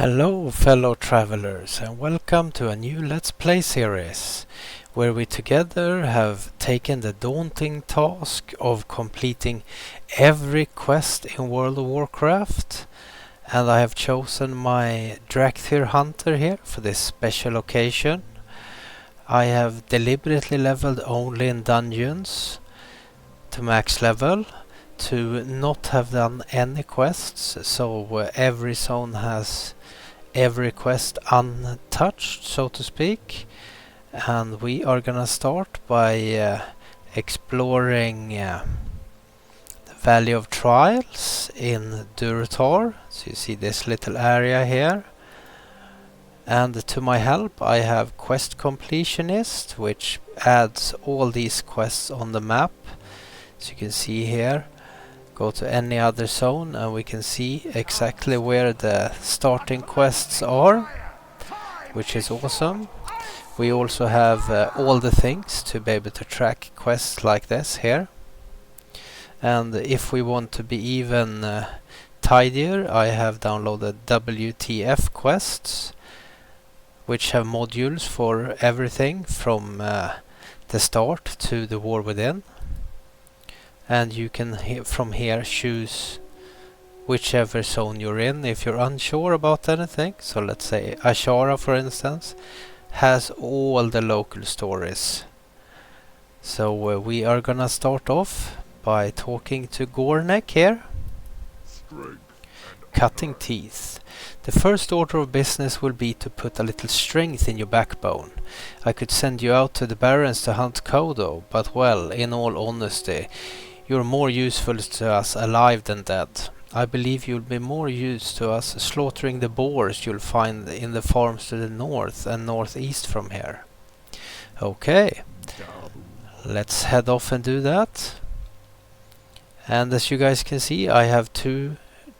Hello fellow travelers and welcome to a new Let's Play series where we together have taken the daunting task of completing every quest in World of Warcraft, and I have chosen my Drakthir Hunter here for this special occasion. I have deliberately leveled only in dungeons to max level to not have done any quests, so every zone has every quest untouched, so to speak. And we are gonna start by exploring the Valley of Trials in Durotar. So you see this little area here. And to my help I have Quest Completionist, which adds all these quests on the map. So you can see here, go to any other zone and we can see exactly where the starting quests are, which is awesome. We also have all the things to be able to track quests like this here. And if we want to be even tidier, I have downloaded WTF quests, which have modules for everything from the start to the War Within. And you can from here choose whichever zone you're in if you're unsure about anything. So let's say Ashara, for instance, has all the local stories. So we are gonna start off by talking to Gornek here. Cutting teeth. The first order of business will be to put a little strength in your backbone. I could send you out to the Barrens to hunt Kodo, but well, in all honesty, you're more useful to us alive than dead. I believe you'll be more used to us slaughtering the boars you'll find in the farms to the north and northeast from here. Okay, let's head off and do that. And as you guys can see, I have two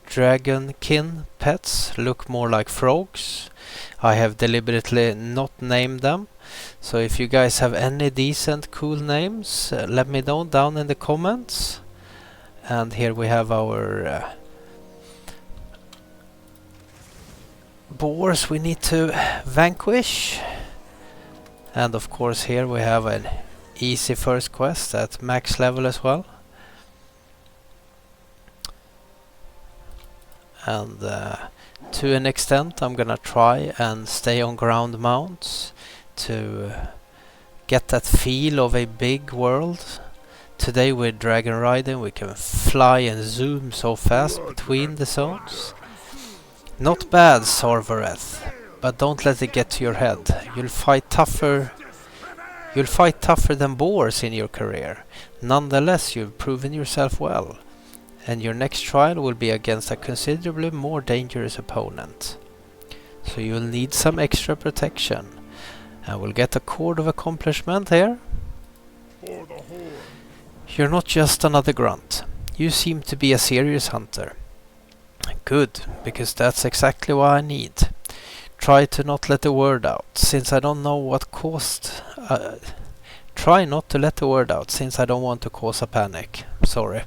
dragonkin pets, look more like frogs. I have deliberately not named them. So if you guys have any decent cool names, let me know down in the comments. And here we have our boars we need to vanquish. And of course here we have an easy first quest at max level as well. And to an extent I'm gonna try and stay on ground mounts to get that feel of a big world. Today with dragon riding we can fly and zoom so fast between the zones. Not bad, Sorvareth, but don't let it get to your head. You'll fight tougher than boars in your career. Nonetheless, you've proven yourself well, and your next trial will be against a considerably more dangerous opponent. So you'll need some extra protection. And we'll get a cord of accomplishment here. You're not just another grunt. You seem to be a serious hunter. Good, because that's exactly what I need. Try to not let the word out, since I don't know what caused... try not to let the word out, since I don't want to cause a panic. Sorry.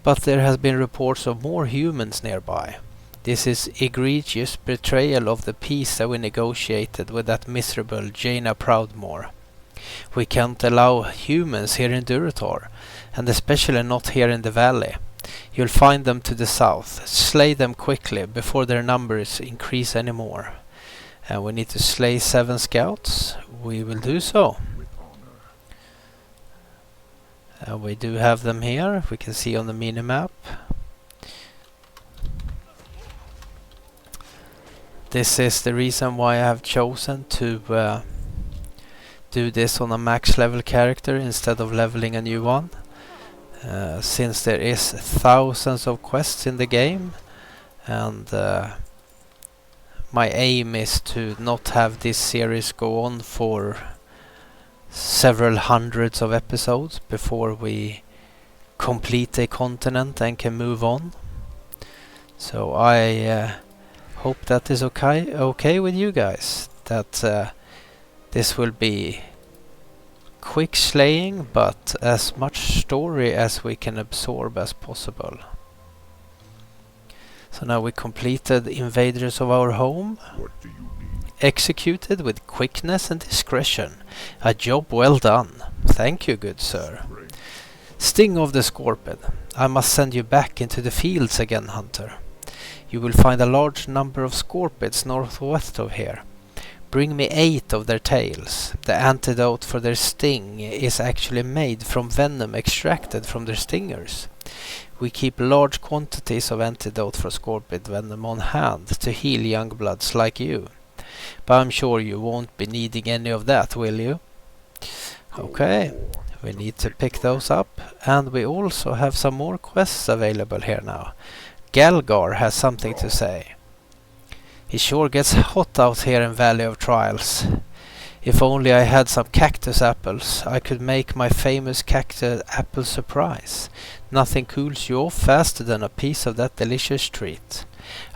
But there has been reports of more humans nearby. This is egregious betrayal of the peace that we negotiated with that miserable Jaina Proudmoore. We can't allow humans here in Durotar, and especially not here in the valley. You'll find them to the south. Slay them quickly before their numbers increase anymore. And we need to slay 7 scouts. We will do so. We do have them here. We can see on the minimap. This is the reason why I have chosen to do this on a max level character instead of leveling a new one. Since there is thousands of quests in the game, and my aim is to not have this series go on for several hundreds of episodes before we complete a continent and can move on. So I hope that is okay with you guys, that this will be quick slaying but as much story as we can absorb as possible. So now we completed Invaders of Our Home. Executed with quickness and discretion. A job well done. Thank you, good sir. Sting of the Scorpion. I must send you back into the fields again, hunter. You will find a large number of scorpions northwest of here. Bring me 8 of their tails. The antidote for their sting is actually made from venom extracted from their stingers. We keep large quantities of antidote for scorpion venom on hand to heal young bloods like you. But I'm sure you won't be needing any of that, will you? Okay, we need to pick those up. And we also have some more quests available here now. Galgar has something to say. It sure gets hot out here in Valley of Trials. If only I had some cactus apples, I could make my famous cactus apple surprise. Nothing cools you off faster than a piece of that delicious treat.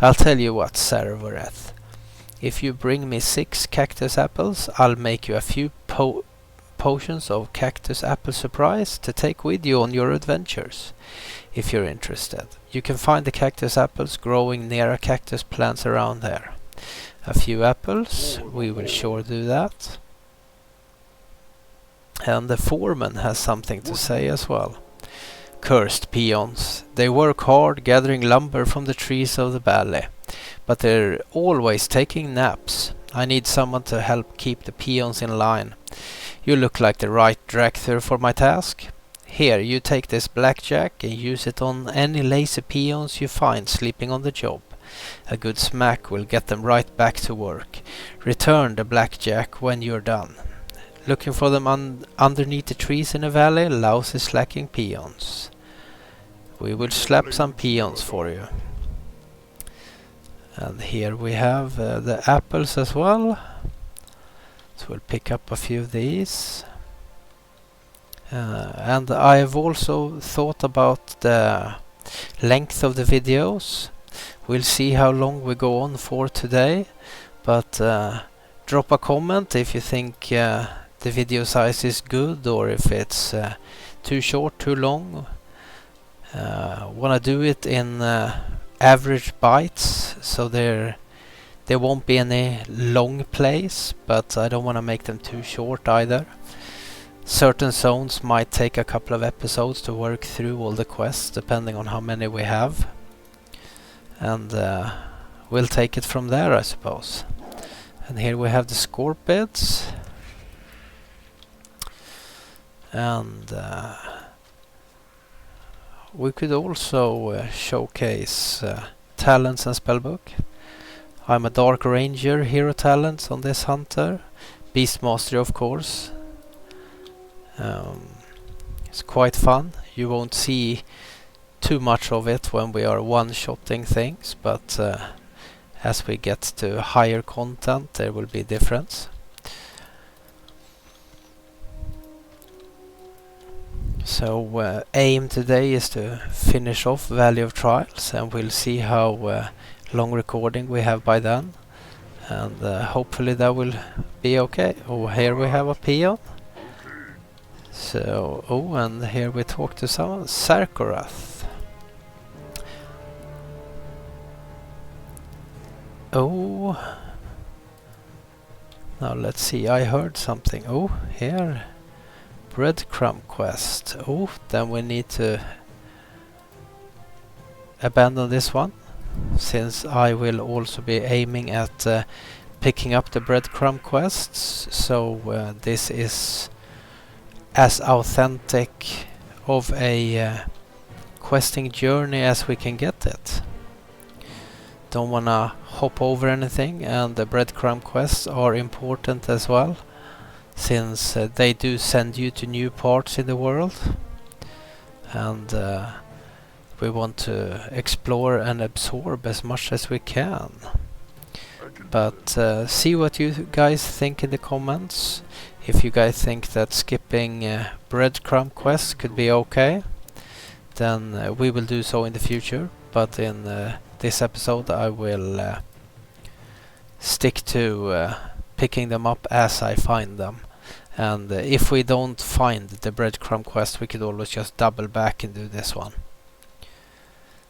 I'll tell you what, Sarvoreth. If you bring me 6 cactus apples, I'll make you a few potions of cactus apple surprise to take with you on your adventures. If you're interested, you can find the cactus apples growing near a cactus plants around there. A few apples, we will sure do that. And the foreman has something to say as well. Cursed peons. They work hard gathering lumber from the trees of the valley, but they're always taking naps. I need someone to help keep the peons in line. You look like the right director for my task. Here, you take this blackjack and use it on any lazy peons you find sleeping on the job. A good smack will get them right back to work. Return the blackjack when you're done. Looking for them underneath the trees in the valley, lousy slacking peons. We will slap some peons for you. And here we have the apples as well. So we'll pick up a few of these. And I have also thought about the length of the videos. We'll see how long we go on for today, but drop a comment if you think the video size is good or if it's too short, too long. Wanna do it in average bites, so there won't be any long plays, but I don't want to make them too short either. Certain zones might take a couple of episodes to work through all the quests, depending on how many we have. And we'll take it from there, I suppose. And here we have the scorpions. And we could also showcase talents and spellbook. I'm a Dark Ranger hero talents on this hunter. Beast Mastery, of course. It's quite fun. You won't see too much of it when we are one-shotting things, but as we get to higher content there will be a difference. So aim today is to finish off Valley of Trials, and we'll see how long recording we have by then, and hopefully that will be okay. Oh, here we have a peon. So, oh, and here we talk to someone, Sarkorath. Oh, now let's see, I heard something. Oh, here, breadcrumb quest. Oh, then we need to abandon this one, since I will also be aiming at picking up the breadcrumb quests. So this is as authentic of a questing journey as we can get it. Don't wanna hop over anything, and the breadcrumb quests are important as well, since they do send you to new parts in the world, and we want to explore and absorb as much as we can. But see what you guys think in the comments. If you guys think that skipping breadcrumb quests could be okay, then we will do so in the future. But in this episode I will stick to picking them up as I find them. And if we don't find the breadcrumb quest, we could always just double back and do this one.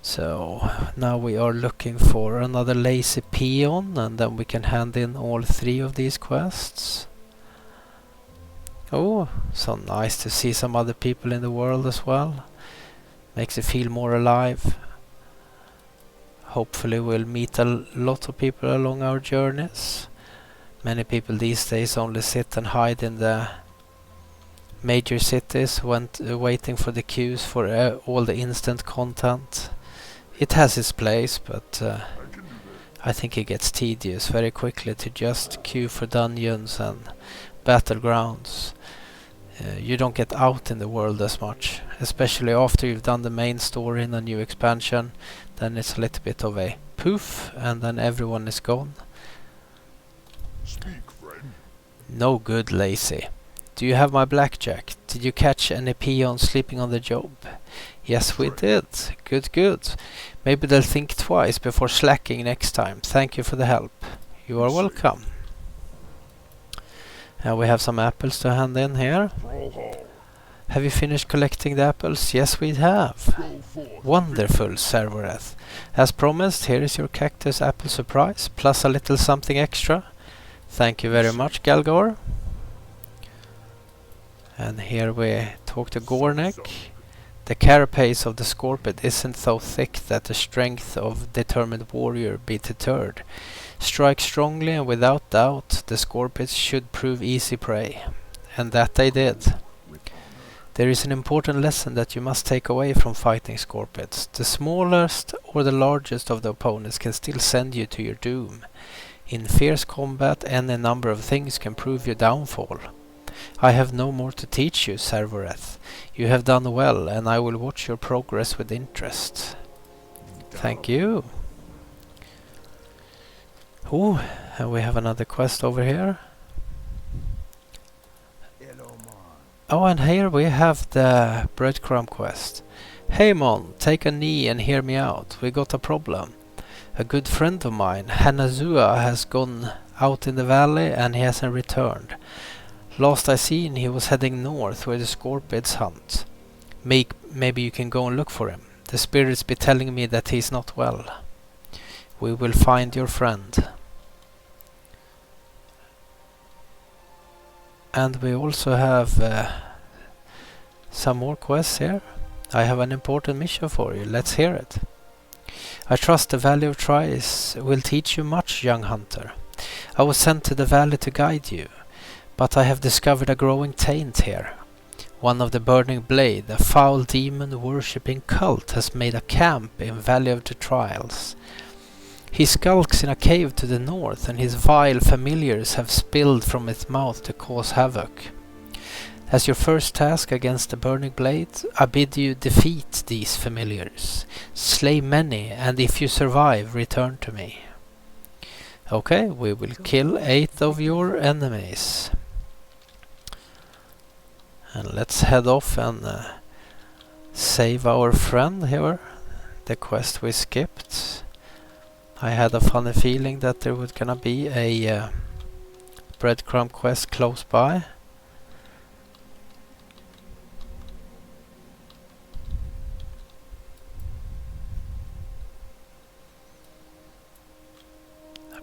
So now we are looking for another lazy peon, and then we can hand in all 3 of these quests. Oh, so nice to see some other people in the world as well. Makes it feel more alive. Hopefully we'll meet a lot of people along our journeys. Many people these days only sit and hide in the major cities waiting for the queues for all the instant content. It has its place, but I think it gets tedious very quickly to just queue for dungeons and battlegrounds. You don't get out in the world as much, especially after you've done the main story in a new expansion. Then it's a little bit of a poof, and then everyone is gone. Speak, friend. No good, lazy. Do you have my blackjack? Did you catch any peons sleeping on the job? Yes, we did. Good, good. Maybe they'll think twice before slacking next time. Thank you for the help. You are welcome. And we have some apples to hand in here. Have you finished collecting the apples? Yes, we have. Wonderful, Azeroth. As promised, here is your cactus apple surprise, plus a little something extra. Thank you very much, Galgor. And here we talk to Gornek. The carapace of the scorpion isn't so thick that the strength of determined warrior be deterred. Strike strongly, and without doubt the scorpions should prove easy prey. And that they did. There is an important lesson that you must take away from fighting scorpions. The smallest or the largest of the opponents can still send you to your doom. In fierce combat, any number of things can prove your downfall. I have no more to teach you, Azeroth. You have done well, and I will watch your progress with interest. Thank you. Oh, and we have another quest over here. Oh, and here we have the breadcrumb quest. Hey Mon, take a knee and hear me out. We got a problem. A good friend of mine, Hanazua, has gone out in the valley and he hasn't returned. Last I seen, he was heading north where the scorpions hunt. Maybe you can go and look for him. The spirits be telling me that he's not well. We will find your friend. And we also have some more quests here. I have an important mission for you. Let's hear it. I trust the Valley of Trials will teach you much, young hunter. I was sent to the valley to guide you, but I have discovered a growing taint here. One of the Burning Blade, a foul demon-worshipping cult, has made a camp in Valley of the Trials. He skulks in a cave to the north, and his vile familiars have spilled from its mouth to cause havoc. As your first task against the Burning Blade, I bid you defeat these familiars. Slay many, and if you survive, return to me. Okay, we will kill 8 of your enemies. And let's head off and save our friend here. The quest we skipped. I had a funny feeling that there was gonna be a breadcrumb quest close by.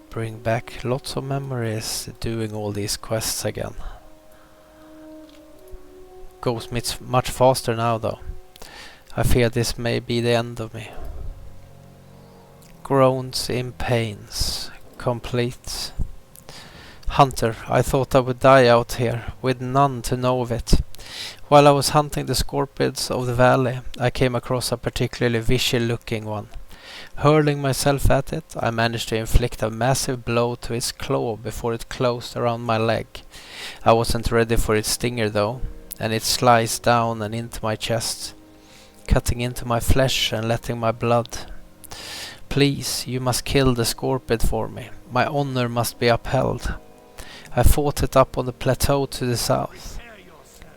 Bring back lots of memories doing all these quests again. Goes much faster now though. I fear this may be the end of me. Groans in pains. Complete. Hunter, I thought I would die out here, with none to know of it. While I was hunting the scorpions of the valley, I came across a particularly vicious looking one. Hurling myself at it, I managed to inflict a massive blow to its claw before it closed around my leg. I wasn't ready for its stinger though, and it sliced down and into my chest, cutting into my flesh and letting my blood. Please, you must kill the scorpion for me. My honor must be upheld. I fought it up on the plateau to the south.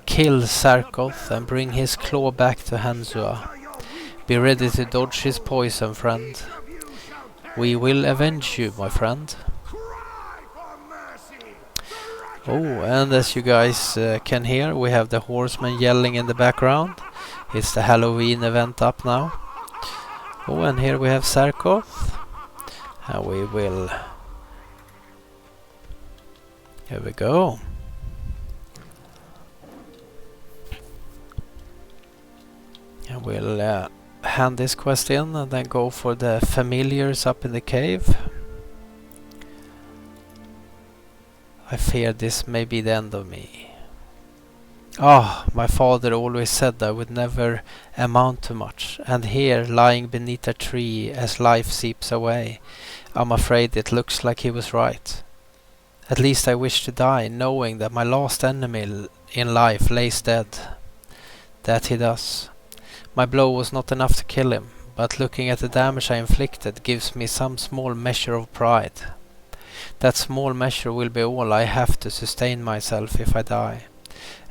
Kill Sarkoth and bring his claw back to Hanzua. Be ready to dodge his poison, friend. We will avenge you, my friend. Oh, and as you guys can hear, we have the horsemen yelling in the background. It's the Halloween event up now. Oh, and here we have Sarkoth. And we will... Here we go. And we'll hand this quest in and then go for the familiars up in the cave. I fear this may be the end of me. Ah, my father always said I would never amount to much, and here, lying beneath a tree as life seeps away, I'm afraid it looks like he was right. At least I wish to die, knowing that my last enemy in life lays dead. That he does. My blow was not enough to kill him, but looking at the damage I inflicted gives me some small measure of pride. That small measure will be all I have to sustain myself if I die.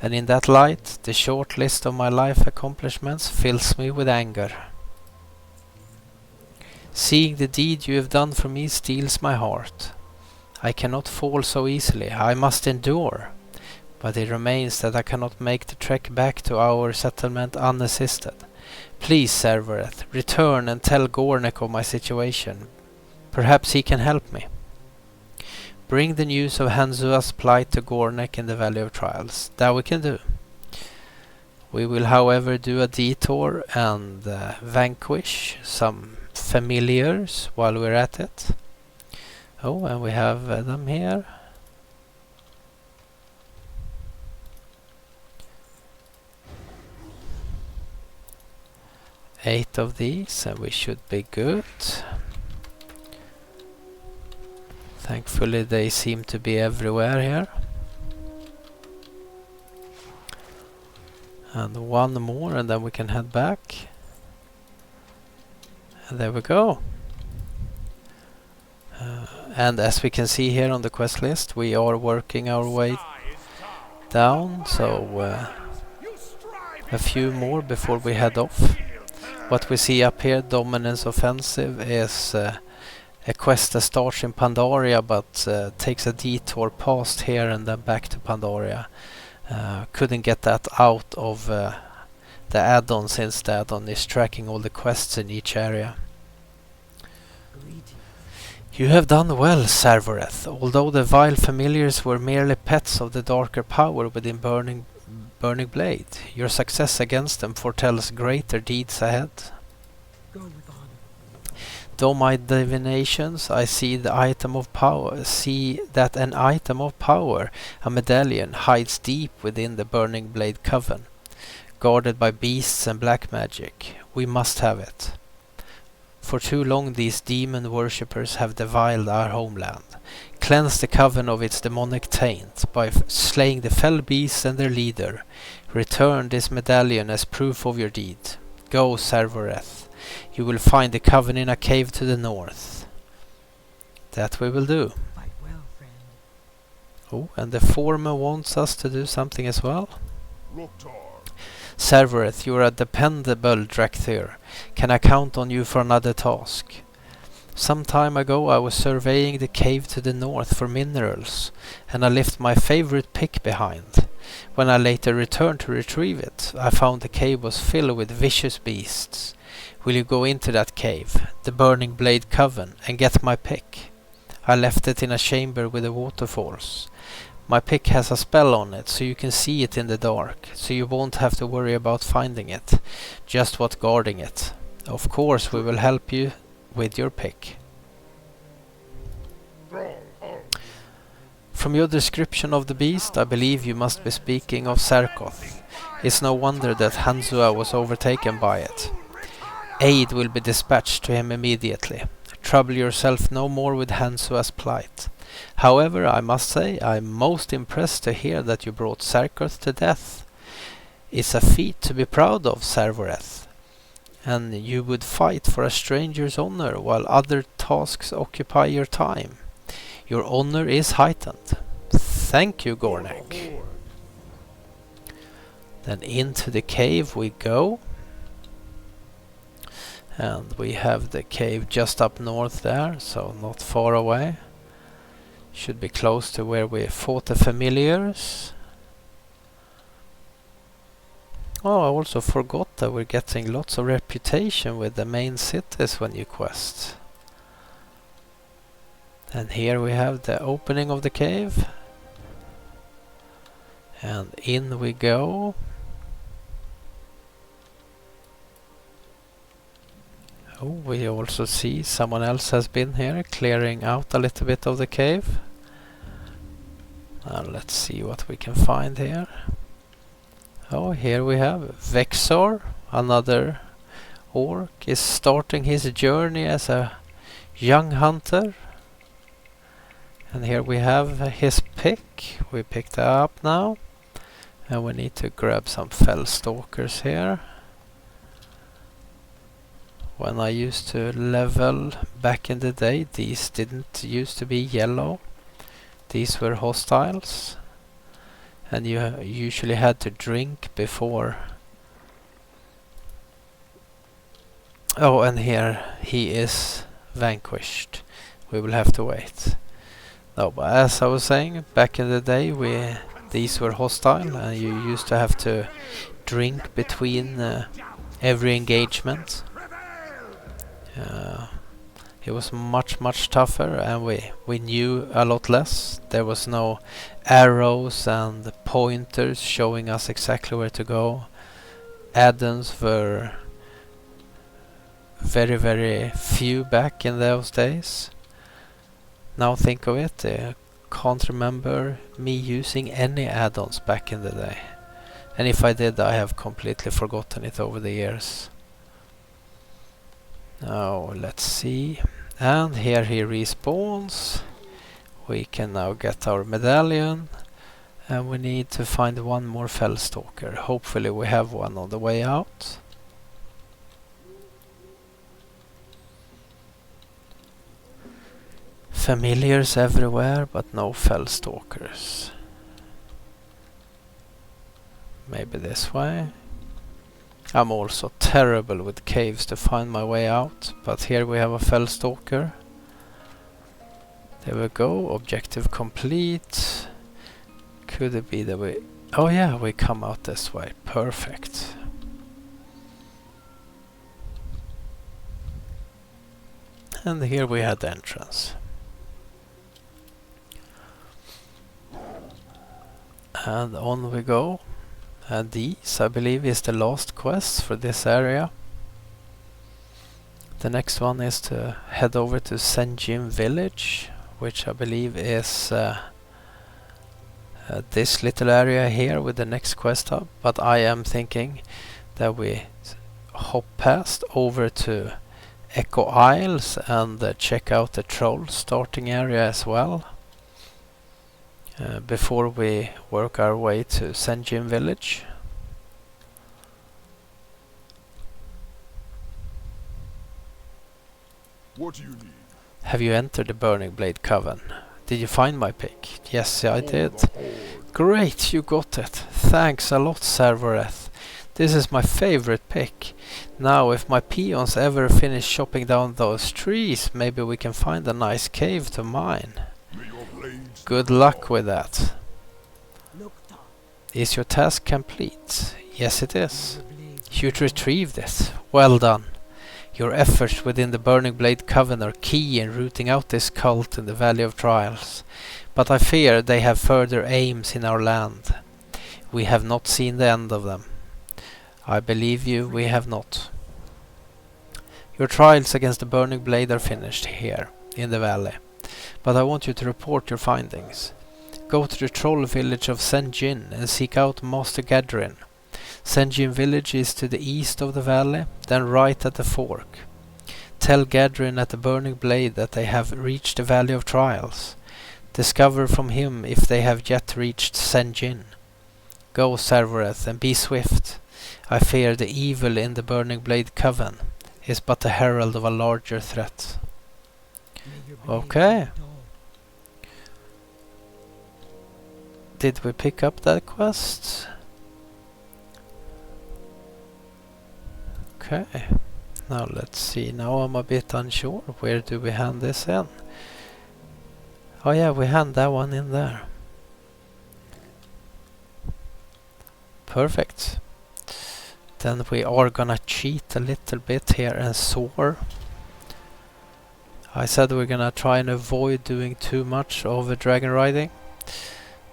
And in that light, the short list of my life accomplishments fills me with anger. Seeing the deed you have done for me steals my heart. I cannot fall so easily, I must endure. But it remains that I cannot make the trek back to our settlement unassisted. Please, Servereth, return and tell Gornek of my situation. Perhaps he can help me. Bring the news of Hanzua's plight to Gornek in the Valley of Trials. That we can do. We will, however, do a detour and vanquish some familiars while we're at it. Oh, and we have them here. 8 of these, and we should be good. Thankfully they seem to be everywhere here. And one more and then we can head back. And there we go. And as we can see here on the quest list, we are working our way down, so a few more before we head off. What we see up here, Dominance Offensive, is a quest that starts in Pandaria but takes a detour past here and then back to Pandaria. Couldn't get that out of the add-on since the add-on is tracking all the quests in each area. You have done well, Servereth. Although the vile familiars were merely pets of the darker power within Burning Blade, your success against them foretells greater deeds ahead. Though my divinations, I see that an item of power, a medallion, hides deep within the Burning Blade coven, guarded by beasts and black magic. We must have it. For too long these demon worshippers have defiled our homeland. Cleanse the coven of its demonic taint by slaying the fell beasts and their leader. Return this medallion as proof of your deed. Go, Servereth. You will find the coven in a cave to the north. That we will do. Oh, and the foreman wants us to do something as well. Servereth, you are a dependable Drakthir. Can I count on you for another task? Some time ago I was surveying the cave to the north for minerals, and I left my favorite pick behind. When I later returned to retrieve it, I found the cave was filled with vicious beasts. Will you go into that cave, the Burning Blade Coven, and get my pick? I left it in a chamber with the waterfalls. My pick has a spell on it, so you can see it in the dark, so you won't have to worry about finding it, just what guarding it. Of course we will help you with your pick. From your description of the beast, I believe you must be speaking of Sarkoth. It's no wonder that Hanzua was overtaken by it. Aid will be dispatched to him immediately. Trouble yourself no more with Hanzua's plight. However, I must say, I'm most impressed to hear that you brought Sarkoth to death. It's a feat to be proud of, Servereth. And you would fight for a stranger's honor while other tasks occupy your time. Your honor is heightened. Thank you, Gornek. Then into the cave we go. And we have the cave just up north there, so not far away. Should be close to where we fought the familiars. Oh, I also forgot that we're getting lots of reputation with the main cities when you quest. And here we have the opening of the cave. And in we go. Oh, we also see someone else has been here, clearing out a little bit of the cave. Let's see what we can find here. Oh, here we have Vexor, another orc, is starting his journey as a young hunter. And here we have his pick. We picked that up now. And we need to grab some fell stalkers here. When I used to level back in the day, these didn't used to be yellow. These were hostiles. And you usually had to drink before. Oh, and here he is vanquished. We will have to wait. No, but as I was saying, back in the day, these were hostile, and you used to have to drink between every engagement. It was much tougher, and we knew a lot less. There was no arrows and pointers showing us exactly where to go. Add-ons were very few back in those days. Now think of it, I can't remember me using any add-ons back in the day. And if I did, I have completely forgotten it over the years. Now let's see. And here he respawns. We can now get our medallion. And we need to find one more fellstalker. Hopefully we have one on the way out. Familiars everywhere, but no fellstalkers. Maybe this way. I'm also terrible with caves to find my way out, but here we have a fellstalker. There we go, objective complete. Could it be that we... Oh yeah, we come out this way, perfect. And here we had the entrance. And on we go. And these, I believe, is the last quest for this area. The next one is to head over to Senjin village, which I believe is this little area here with the next quest hub. But I am thinking that we hop past over to Echo Isles and check out the troll starting area as well. Before we work our way to Senjin village. What do you need? Have you entered the Burning Blade Coven? Did you find my pick? Yes, I did. Great, you got it. Thanks a lot, Azeroth. This is my favorite pick. Now, if my peons ever finish chopping down those trees, maybe we can find a nice cave to mine. Good luck with that. Is your task complete? Yes, it is. You retrieved it. Well done. Your efforts within the Burning Blade Coven are key in rooting out this cult in the Valley of Trials. But I fear they have further aims in our land. We have not seen the end of them. I believe you, we have not. Your trials against the Burning Blade are finished here, in the valley. But I want you to report your findings. Go to the troll village of Senjin and seek out Master Gadrin. Senjin village is to the east of the valley, then right at the fork. Tell Gadrin at the Burning Blade that they have reached the Valley of Trials. Discover from him if they have yet reached Senjin. Go, Azeroth, and be swift. I fear the evil in the Burning Blade Coven is but a herald of a larger threat. Okay. Did we pick up that quest? Okay. Now let's see. Now I'm a bit unsure. Where do we hand this in? Oh yeah, we hand that one in there. Perfect. Then we are gonna cheat a little bit here and soar. I said we're gonna try and avoid doing too much of dragon riding,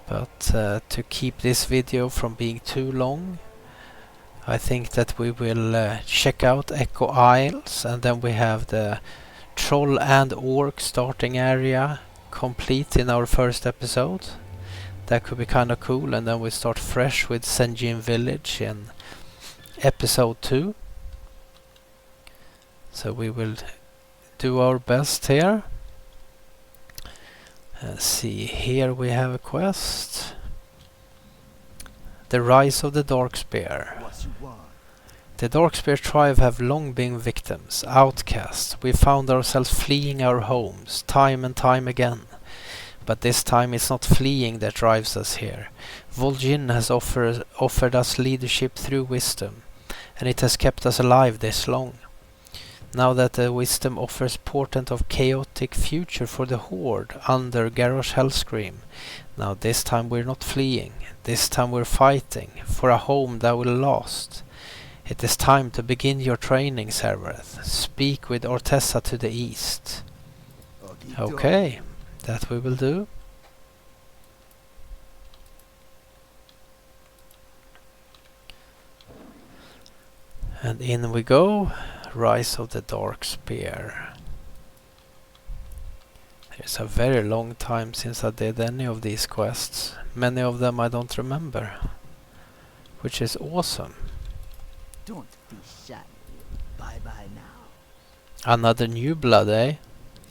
but to keep this video from being too long, I think that we will check out Echo Isles, and then we have the Troll and Orc starting area complete in our first episode. That could be kind of cool, and then we start fresh with Senjin Village in episode 2. So we will do our best here. See, here we have a quest. The Rise of the Darkspear. The Darkspear tribe have long been victims, outcasts. We found ourselves fleeing our homes, time and time again. But this time it's not fleeing that drives us here. Vol'jin has offered us leadership through wisdom, and it has kept us alive this long. Now that the wisdom offers portent of chaotic future for the Horde under Garrosh Hellscream, now this time we're not fleeing, this time we're fighting for a home that will last. It is time to begin your training, Azeroth. Speak with Ortessa to the east. Okay, that we will do. And in we go. Rise of the Darkspear. It's a very long time since I did any of these quests. Many of them I don't remember, which is awesome. Don't be shy. Bye-bye now. Another new blood, eh?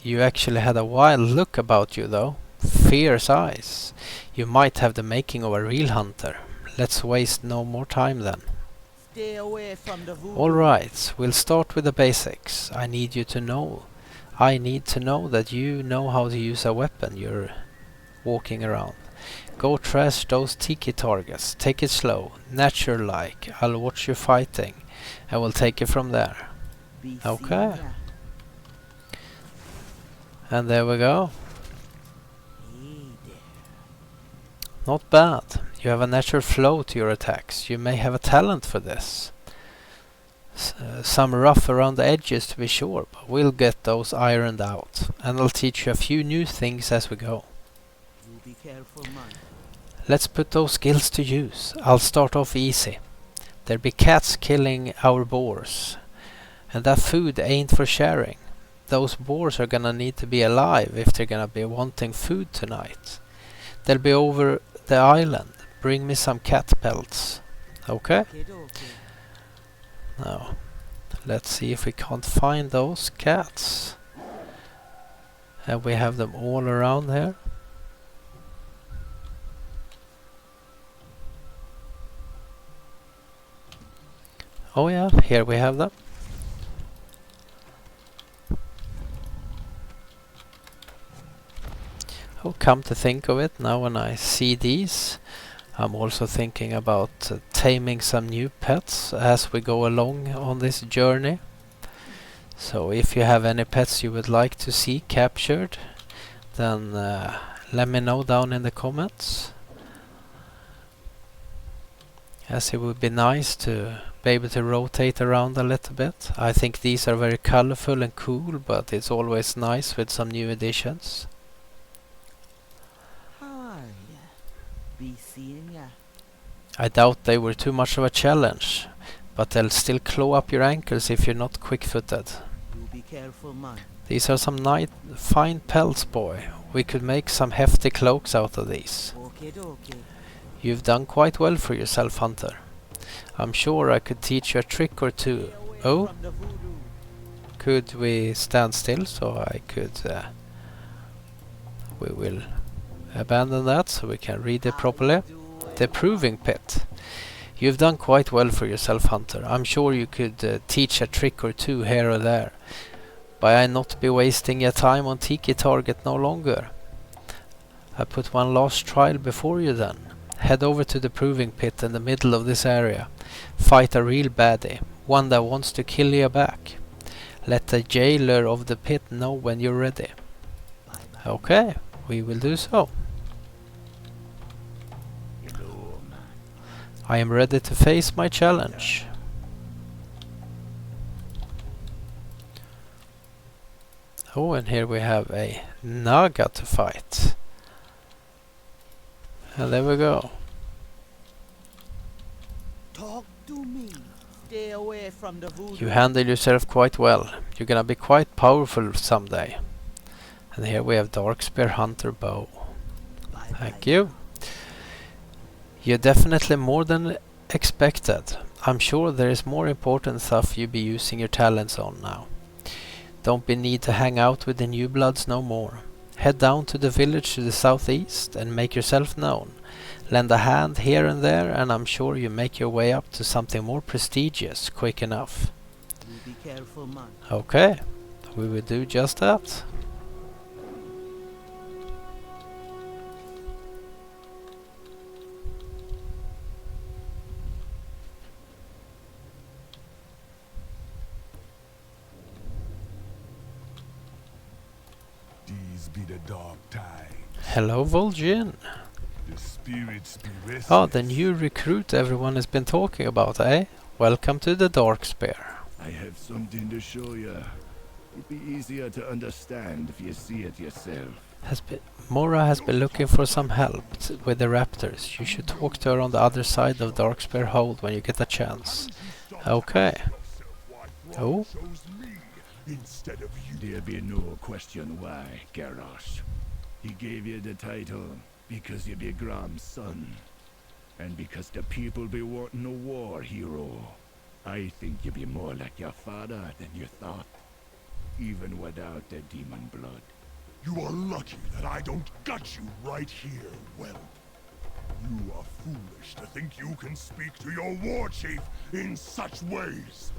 You actually had a wild look about you, though. Fierce eyes. You might have the making of a real hunter. Let's waste no more time then. Stay away from the voodoo. Alright, we'll start with the basics. I need to know that you know how to use a weapon you're walking around. Go trash those tiki targets. Take it slow, natural-like. I'll watch you fighting, and we'll take it from there. Okay. And there we go. Not bad. You have a natural flow to your attacks. You may have a talent for this. Some rough around the edges to be sure, but we'll get those ironed out. And I'll teach you a few new things as we go. Be careful, man. Let's put those skills to use. I'll start off easy. There'll be cats killing our boars. And that food ain't for sharing. Those boars are gonna need to be alive if they're gonna be wanting food tonight. They'll be over the island. Bring me some cat pelts. Okay? Now, let's see if we can't find those cats. And we have them all around here. Oh yeah, here we have them. Oh, come to think of it, now when I see these, I'm also thinking about taming some new pets as we go along on this journey. So if you have any pets you would like to see captured, then let me know down in the comments. As it would be nice to be able to rotate around a little bit. I think these are very colorful and cool, but it's always nice with some new additions. Be seeing ya. I doubt they were too much of a challenge, but they'll still claw up your ankles if you're not quick-footed. You be careful, man. These are some fine pelts, boy. We could make some hefty cloaks out of these. Okay. You've done quite well for yourself, Hunter. I'm sure I could teach you a trick or two. Oh? Could we stand still so I could... we will abandon that so we can read it properly. The Proving Pit. You've done quite well for yourself, Hunter. I'm sure you could teach a trick or two here or there. But I not be wasting your time on Tiki Target no longer. I put one last trial before you then. Head over to the Proving Pit in the middle of this area. Fight a real baddie, one that wants to kill you back. Let the jailer of the pit know when you're ready. Okay, we will do so. I am ready to face my challenge. Oh, and here we have a Naga to fight. And there we go. Talk to me. Stay away from the voodoo. You handle yourself quite well. You're gonna be quite powerful someday. And here we have Darkspear Hunter Bow. Bye Thank bye. you. You're definitely more than expected. I'm sure there is more important stuff you be using your talents on now. Don't be need to hang out with the new bloods no more. Head down to the village to the southeast and make yourself known. Lend a hand here and there, and I'm sure you make your way up to something more prestigious quick enough. You be careful, man. Okay, we will do just that. These be the dark times. Hello, Vol'jin. The spirits be restless. Oh, the new recruit everyone has been talking about, eh? Welcome to the Darkspear. I have something to show you. It'd be easier to understand if you see it yourself. Mora has been looking for some help with the raptors. You should talk to her on the other side of Darkspear Hold when you get a chance. Okay. Oh, Instead of you. There be no question why, Garrosh. He gave you the title because you be Gram's son. And because the people be wanting a war hero. I think you be more like your father than you thought. Even without the demon blood. You are lucky that I don't gut you right here, Whelp. You are foolish to think you can speak to your war chief in such ways.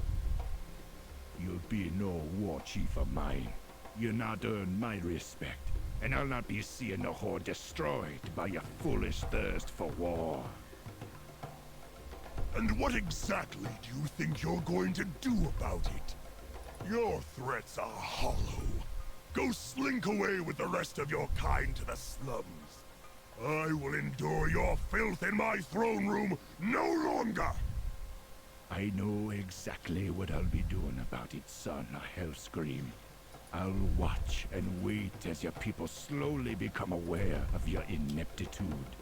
You'll be no war chief of mine. You'll not earn my respect. And I'll not be seeing the Horde destroyed by your foolish thirst for war. And what exactly do you think you're going to do about it? Your threats are hollow. Go slink away with the rest of your kind to the slums. I will endure your filth in my throne room no longer! I know exactly what I'll be doing about it, son, a Hellscream. I'll watch and wait as your people slowly become aware of your ineptitude.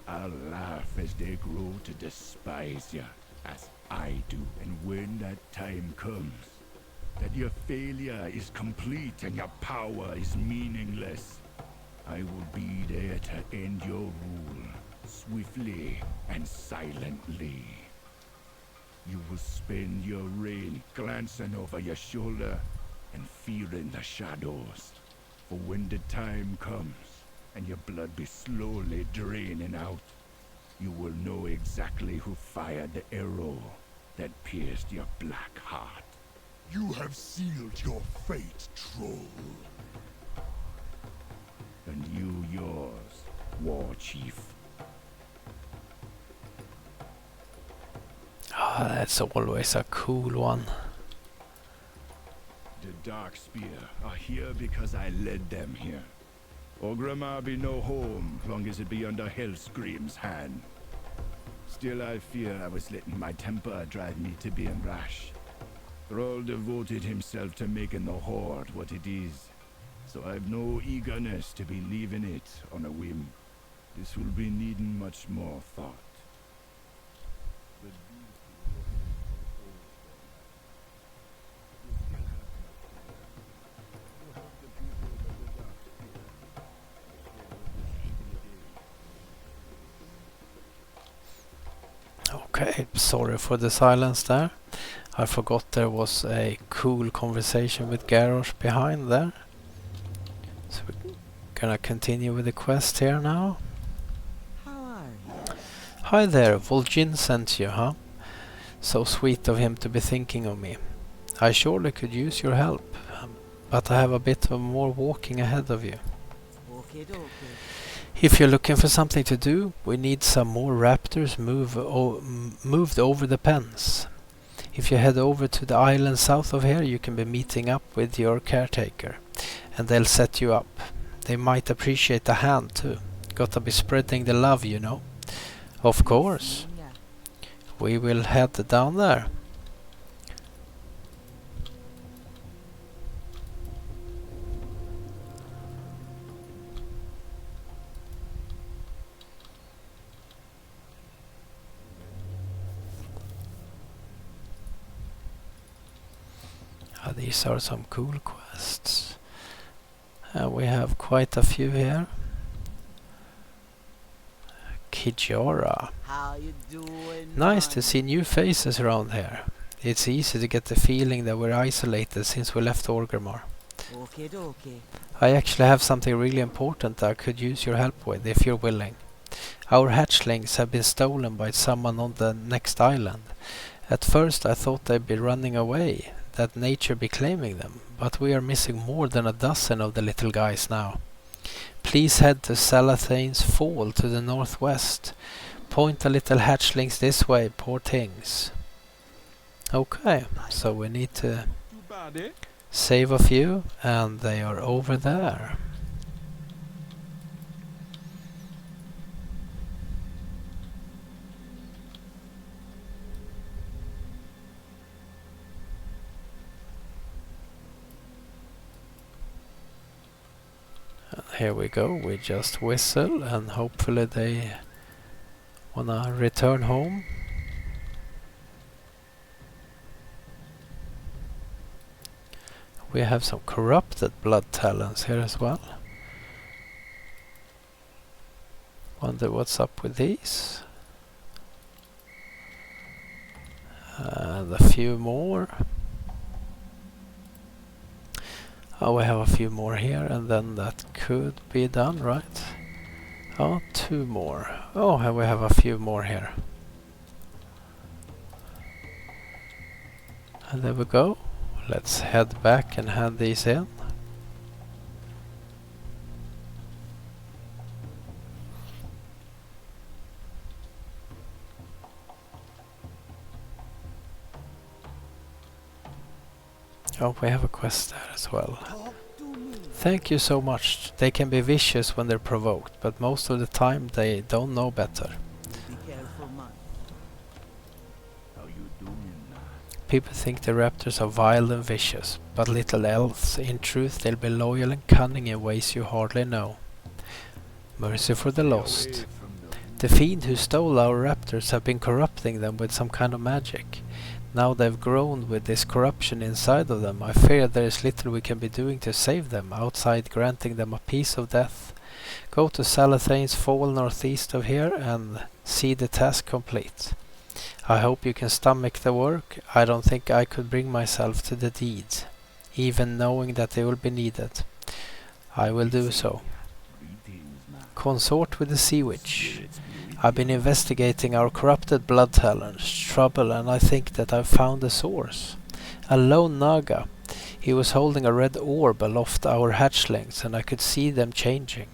I'll laugh as they grow to despise you, as I do. And when that time comes, that your failure is complete and your power is meaningless, I will be there to end your rule, swiftly and silently. You will spend your reign glancing over your shoulder and feeling the shadows. For when the time comes and your blood be slowly draining out, you will know exactly who fired the arrow that pierced your black heart. You have sealed your fate, troll. And you yours, War Chief. ah, that's always a cool one. The Dark Spear are here because I led them here. Orgrimmar be no home, long as it be under Hellscream's hand. Still I fear I was letting my temper drive me to being rash. Thrall devoted himself to making the Horde what it is, so I've no eagerness to be leaving it on a whim. This will be needing much more thought. Okay, sorry for the silence there. I forgot there was a cool conversation with Garrosh behind there. So we're gonna continue with the quest here now. How are you? Hi there, Vol'jin sent you, huh? So sweet of him to be thinking of me. I surely could use your help, but I have a bit of more walking ahead of you. Okay, okay. If you're looking for something to do, we need some more raptors moved over the pens. If you head over to the island south of here, you can be meeting up with your caretaker, and they'll set you up. They might appreciate a hand too. Gotta be spreading the love, you know. Of course. Yeah. We will head down there. These are some cool quests. We have quite a few here. Kijora. How you doing? Nice to man? see new faces around here. It's easy to get the feeling that we're isolated since we left Orgrimmar. Okay. I actually have something really important that I could use your help with if you're willing. Our hatchlings have been stolen by someone on the next island. At first I thought they'd be running away, that nature be claiming them, but we are missing more than a dozen of the little guys now. Please head to Salathane's Fall to the northwest. Point the little hatchlings this way, poor things. Okay, so we need to Too bad, eh? save a few, and they are over there. And here we go, we just whistle and hopefully they wanna return home. We have some corrupted blood talents here as well. Wonder what's up with these. And a few more. Oh, we have a few more here, and then that could be done, right? Oh, 2 more. Oh, and we have a few more here. And there we go. Let's head back and hand these in. Oh, we have a quest there as well. Talk to me. Thank you so much. They can be vicious when they're provoked, but most of the time they don't know better. Be careful, man. How you doing? People think the raptors are vile and vicious, but little else. In truth, they'll be loyal and cunning in ways you hardly know. Mercy for the lost. The fiend who stole our raptors have been corrupting them with some kind of magic. Now they've grown with this corruption inside of them. I fear there is little we can be doing to save them, outside granting them a piece of death. Go to Salathane's Fall northeast of here and see the task complete. I hope you can stomach the work. I don't think I could bring myself to the deed, even knowing that they will be needed. I will do so. Consort with the Sea Witch. I've been investigating our corrupted blood talents, trouble, and I think that I've found the source. A lone Naga. He was holding a red orb aloft our hatchlings, and I could see them changing.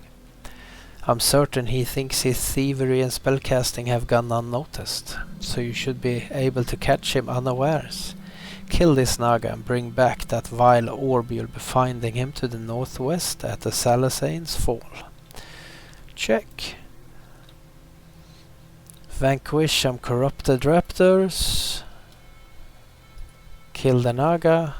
I'm certain he thinks his thievery and spellcasting have gone unnoticed, so you should be able to catch him unawares. Kill this Naga and bring back that vile orb. You'll be finding him to the northwest at the Salathane's Fall. Check. Vanquish some corrupted raptors. Kill the Naga.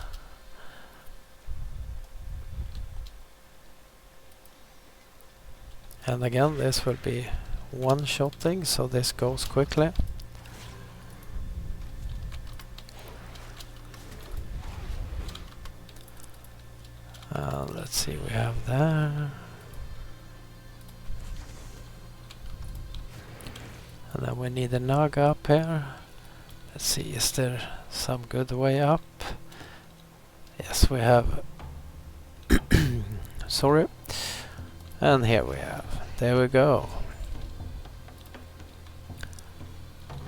And again, this will be one-shotting, so this goes quickly. Let's see, we have there. And then we need a Naga up here. Let's see, is there some good way up? Yes, we have. Sorry. And here we have. There we go.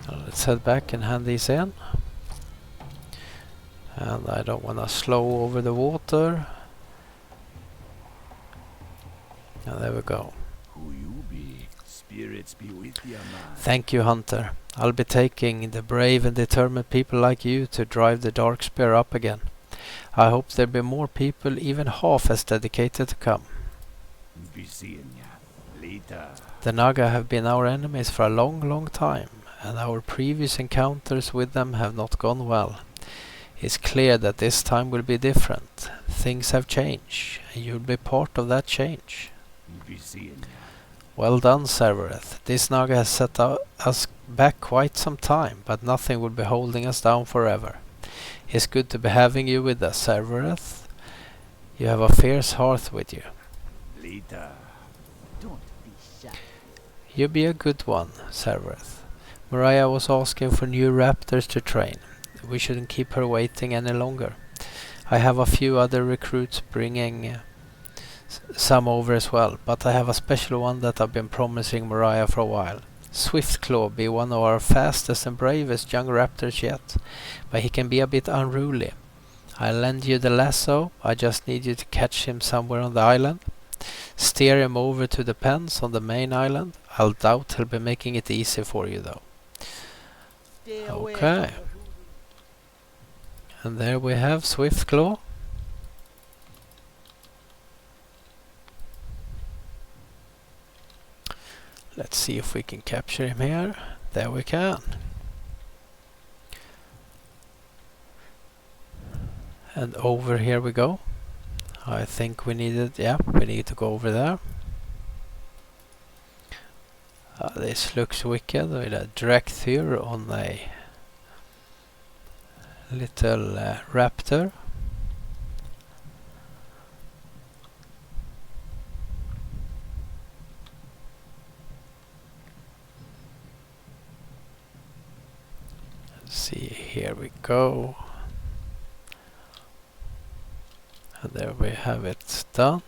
Let's head back and hand these in. And I don't want to slow over the water. And there we go. Who you be? Spirits be with you, man. Thank you, Hunter. I'll be taking the brave and determined people like you to drive the Darkspear up again. I hope there'll be more people even half as dedicated to come. Be seeing ya later. The Naga have been our enemies for a long, long time, and our previous encounters with them have not gone well. It's clear that this time will be different. Things have changed, and you'll be part of that change. Be seeing ya. Well done, Azeroth. This Naga has set us back quite some time, but nothing will be holding us down forever. It's good to be having you with us, Azeroth. You have a fierce heart with you. Later. Don't be shy. You be a good one, Azeroth. Mariah was asking for new raptors to train. We shouldn't keep her waiting any longer. I have a few other recruits bringing some over as well, but I have a special one that I've been promising Mariah for a while. Swiftclaw be one of our fastest and bravest young raptors yet, but he can be a bit unruly. I'll lend you the lasso, I just need you to catch him somewhere on the island. Steer him over to the pens on the main island. I'll doubt he'll be making it easy for you though. Stay away Okay. from And there we have Swiftclaw. Let's see if we can capture him here. There we can. And over here we go. I think we need to go over there. This looks wicked with a Drakthir on a little raptor. Let's see, here we go. And there we have it done.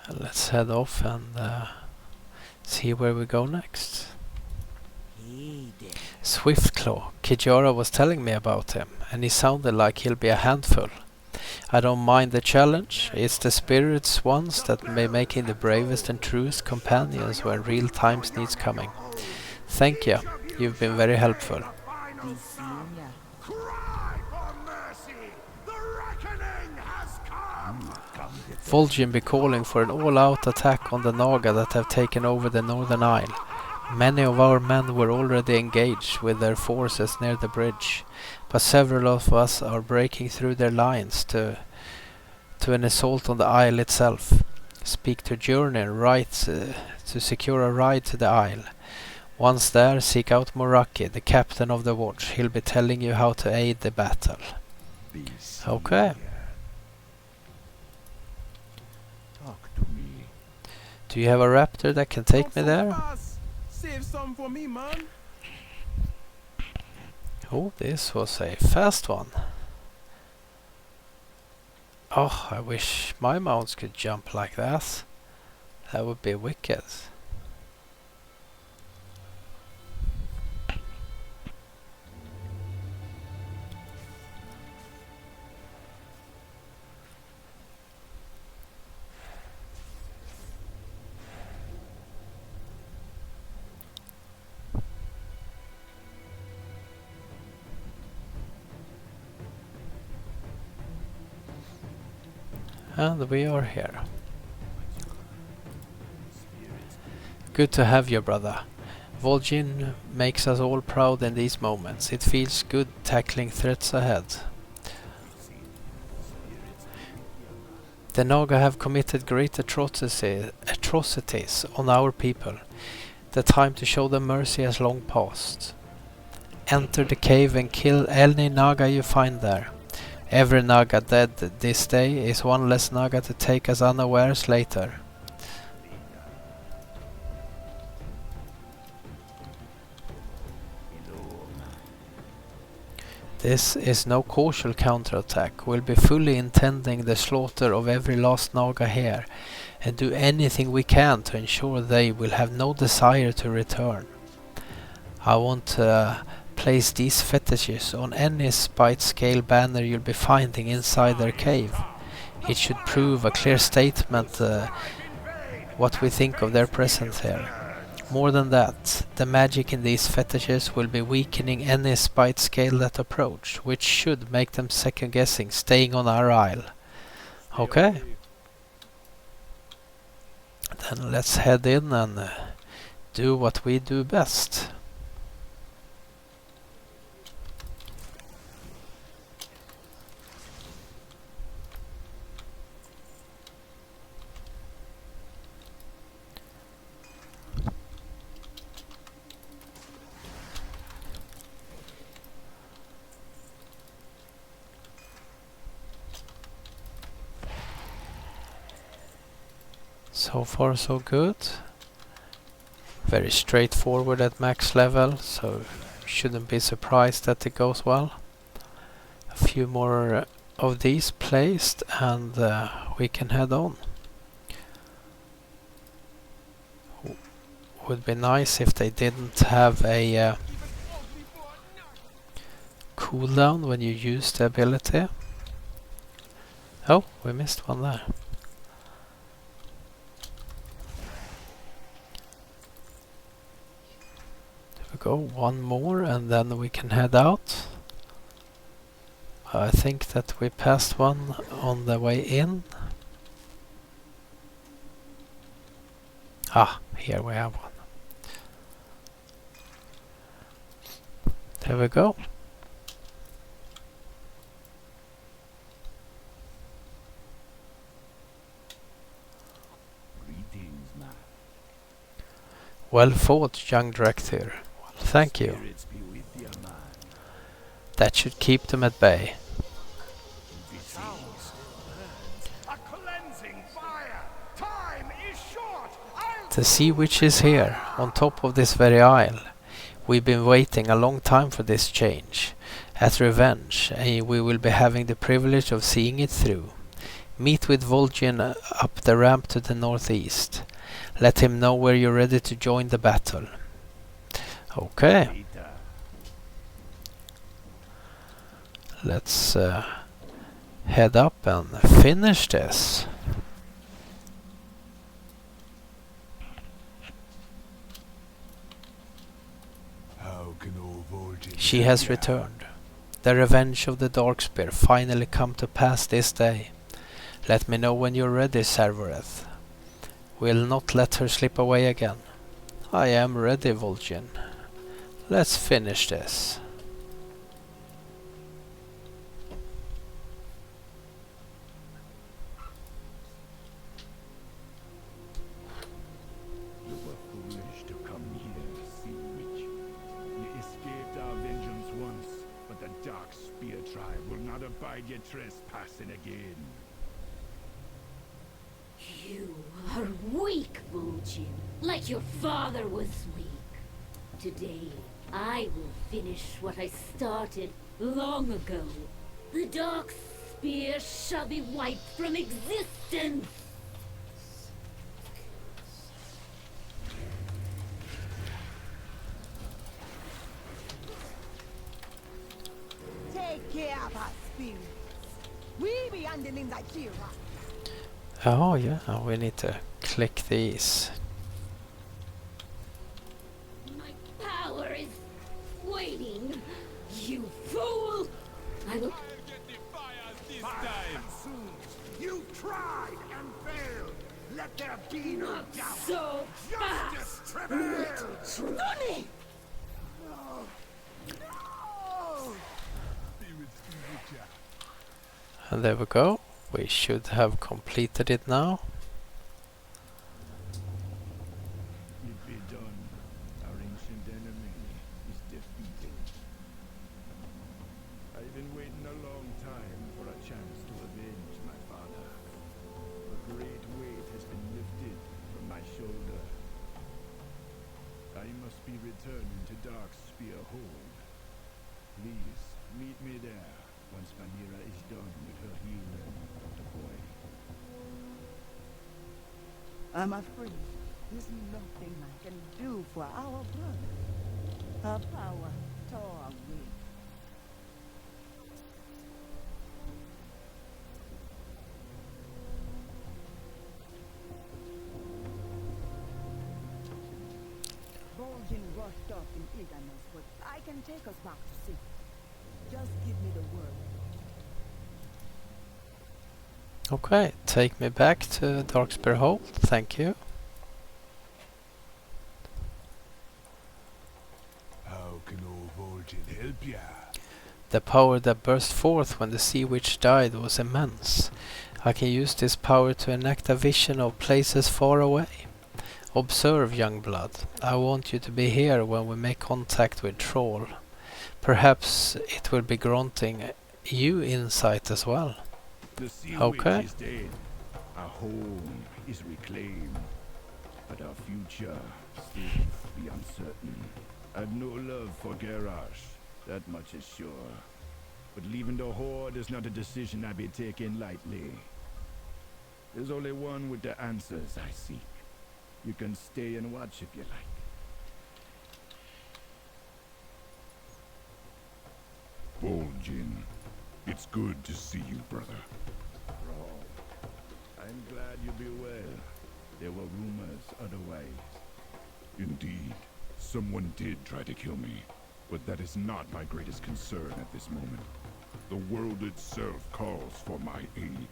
And let's head off and see where we go next. Hey there. Swiftclaw. Kijara was telling me about him, and he sounded like he'll be a handful. I don't mind the challenge. It's the spirits ones that may making the bravest and truest companions when real times needs coming. Thank you. You've been very helpful. Be seeing ya. Cry for mercy! The reckoning has come! Vol'jin be calling for an all-out attack on the Naga that have taken over the Northern Isle. Many of our men were already engaged with their forces near the bridge, but several of us are breaking through their lines to an assault on the isle itself. Speak to Journey and write to secure a ride to the isle. Once there, seek out Moraki, the captain of the watch. He'll be telling you how to aid the battle. Okay. Talk to me. Do you have a raptor that can take me there? Save some for me, man. Oh, this was a fast one. Oh, I wish my mounts could jump like that. That would be wicked. And we are here. Good to have you, brother. Vol'jin makes us all proud in these moments. It feels good tackling threats ahead. The Naga have committed great atrocities on our people. The time to show them mercy has long passed. Enter the cave and kill any Naga you find there. Every Naga dead this day is one less Naga to take us unawares later. This is no casual counterattack. We'll be fully intending the slaughter of every last Naga here and do anything we can to ensure they will have no desire to return. I want to place these fetishes on any spite scale banner you'll be finding inside their cave. It should prove a clear statement what we think of their presence here. More than that, the magic in these fetishes will be weakening any spite scale that approach, which should make them second guessing staying on our isle. Okay. Then let's head in and do what we do best. So far so good. Very straightforward at max level, so shouldn't be surprised that it goes well. A few more of these placed and we can head on. Would be nice if they didn't have a cooldown when you use the ability. Oh, we missed one there. There we go, one more and then we can head out. I think that we passed one on the way in. Ah, here we have one. There we go. Greetings, man. Well fought, young Drakthir. Well, thank you. Spirits be with ya, man. That should keep them at bay. A cleansing fire! Time is short! The Sea Witch is here, on top of this very isle. We've been waiting a long time for this change. At Revenge, and we will be having the privilege of seeing it through. Meet with Vol'jin up the ramp to the northeast. Let him know where you're ready to join the battle. Okay, Later. let's head up and finish this. How can old Vol'jin She has returned. The revenge of the Darkspear finally come to pass this day. Let me know when you're ready, Servareth. We'll not let her slip away again. I am ready, Vol'jin. Let's finish this. You were foolish to come here, Sea Witch. You escaped our vengeance once, but the Dark Spear tribe will not abide your trespassing again. You are weak, Vol'jin, like your father was weak. Today, I will finish what I started long ago. The Dark Spear shall be wiped from existence. Take care of our spirits. We be handling that here. Oh yeah, we need to click these. My power is waiting. You fool! I will You've tried and failed! Let there be no not doubt! so Justice fast! prevails! Sonny! And there we go. We should have completed it now. It be done. Our ancient enemy is defeated. I've been waiting a long time for a chance to avenge my father. A great weight has been lifted from my shoulder. I must be returning to Darkspear Hold. Please, meet me there once Vanira is done with her healing of the boy. I'm afraid there's nothing I can do for our brother. Her power tore away. Vol'jin rushed off in eagerness, but I can take us back to safety. Just give me the word. Okay, take me back to Darkspear Hold. Thank you. How can old Vol'jin help ya? The power that burst forth when the Sea Witch died was immense. I can use this power to enact a vision of places far away. Observe, young blood. I want you to be here when we make contact with Troll. Perhaps it will be granting you insight as well. The Sea Okay. Witch is dead. Our home is reclaimed, but our future still be uncertain. I've no love for Garrosh, that much is sure. But leaving the Horde is not a decision I be taking lightly. There's only one with the answers I seek. You can stay and watch if you like. Vol'jin, it's good to see you, brother. Thrall, I'm glad you be well. There were rumors otherwise. Indeed, someone did try to kill me, but that is not my greatest concern at this moment. The world itself calls for my aid.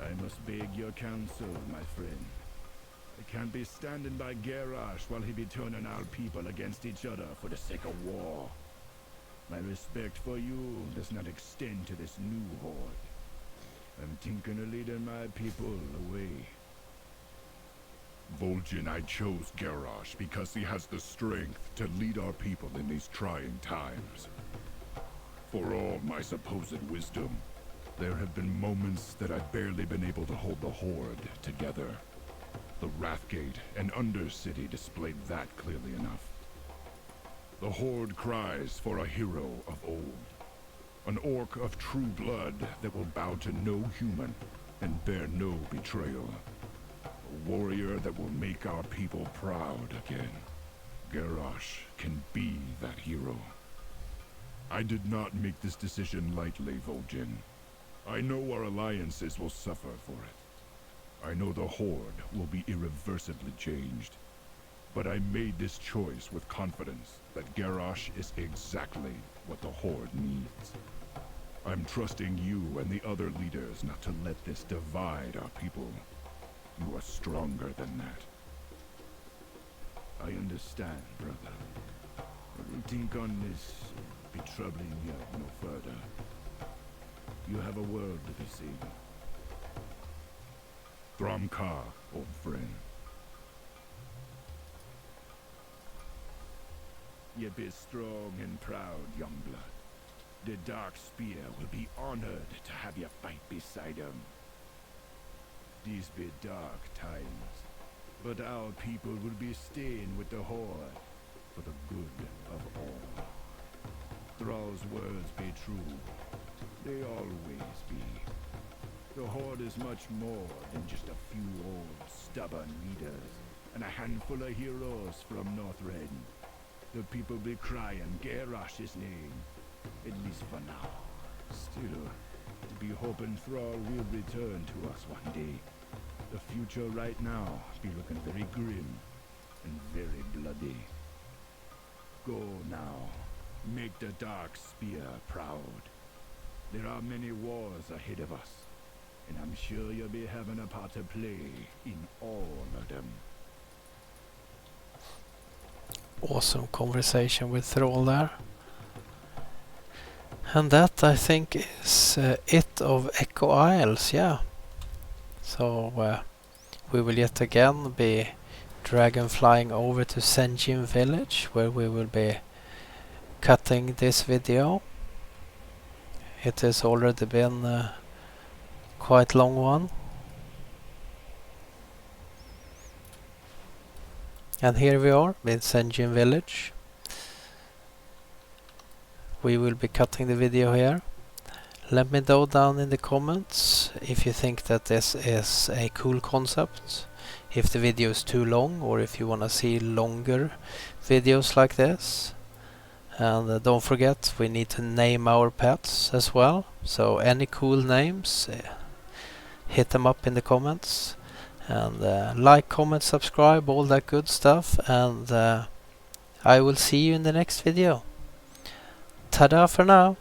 I must beg your counsel, my friend. I can't be standing by Garrosh while he be turning our people against each other for the sake of war. My respect for you does not extend to this new horde. I'm thinking of leading my people away. Vol'jin, I chose Garrosh because he has the strength to lead our people in these trying times. For all my supposed wisdom, there have been moments that I've barely been able to hold the Horde together. The Wrathgate and Undercity displayed that clearly enough. The Horde cries for a hero of old. An orc of true blood that will bow to no human and bear no betrayal. A warrior that will make our people proud again. Garrosh can be that hero. I did not make this decision lightly, Vol'jin. I know our alliances will suffer for it. I know the Horde will be irreversibly changed. But I made this choice with confidence that Garrosh is exactly what the Horde needs. I'm trusting you and the other leaders not to let this divide our people. You are stronger than that. I understand, brother. I don't think on this be troubling you no further. You have a world to be seen. Thramka, old friend. You be strong and proud, young blood. The Dark Spear will be honored to have you fight beside him. These be dark times, but our people will be staying with the Horde for the good of all. Thrall's words be true. They always be. The Horde is much more than just a few old, stubborn leaders and a handful of heroes from Northrend. The people be crying Garrosh's name, at least for now. Still, be hoping Thrall will return to us one day. The future right now be looking very grim and very bloody. Go now, make the Dark Spear proud. There are many wars ahead of us, and I'm sure you'll be having a part to play in all of them. Awesome conversation with Thrall there. And that, I think, is it of Echo Isles, yeah. So we will yet again be dragon flying over to Senjin village, where we will be cutting this video. It has already been a quite long one. And here we are in Senjin village. We will be cutting the video here. Let me know down in the comments if you think that this is a cool concept, if the video is too long, or if you want to see longer videos like this. And don't forget, we need to name our pets as well. So any cool names, hit them up in the comments. And like, comment, subscribe, all that good stuff. And I will see you in the next video. Ta-da for now.